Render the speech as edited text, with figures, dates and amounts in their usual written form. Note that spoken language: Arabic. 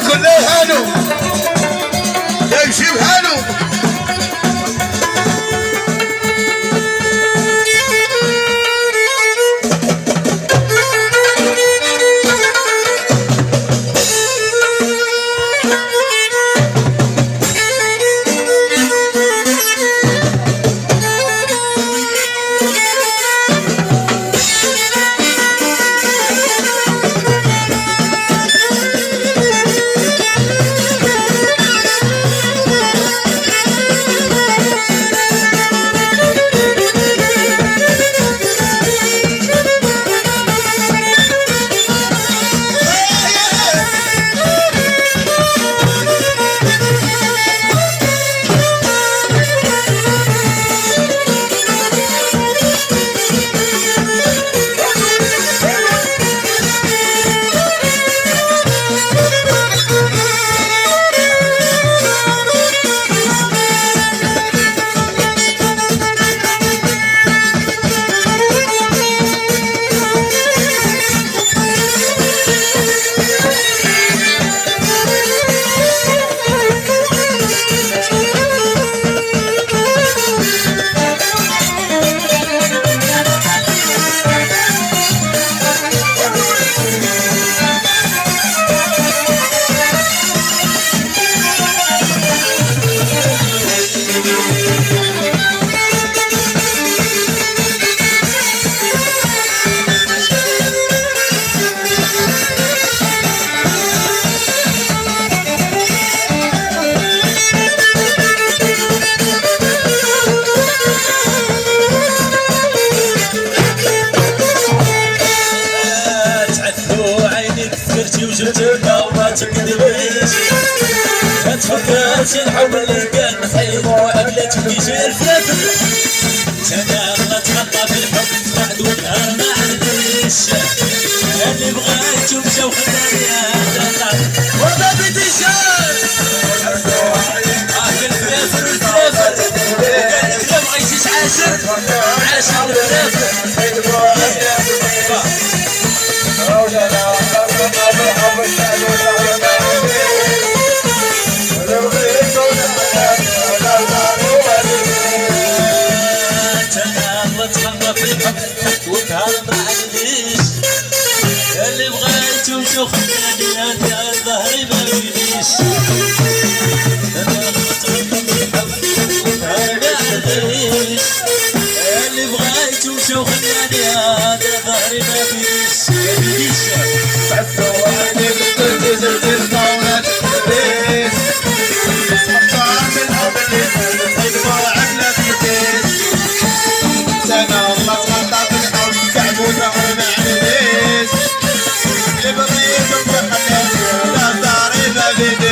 كله هانو يمشي بهانو. تفكرتي نحول الكان نخيب وقبلة تجي الفلافل. انا الله تغطى في الحب بعد ونهار ما عنديش اللي بغيت ومشى وخلاني هذا وضع بتجار الفلافل والفلافل وقال لك لا بغيتيش عاشر الفلافل. وكان ما عنديش اللي بغيته وخلاني هذا ظهري ما فينيش. انا بطلب وكان ما عنديش اللي بغيته وخلاني هذا ظهري ما فينيش. عدوا عليك قلت زرت الطاولة تبيس طعم الحب اللي صيد وعملة في كيس. سنة الله تغطى في الحب كعب وظهر ما عنديش اللي بغيت وخلاني هذا ظهري ما فينيش.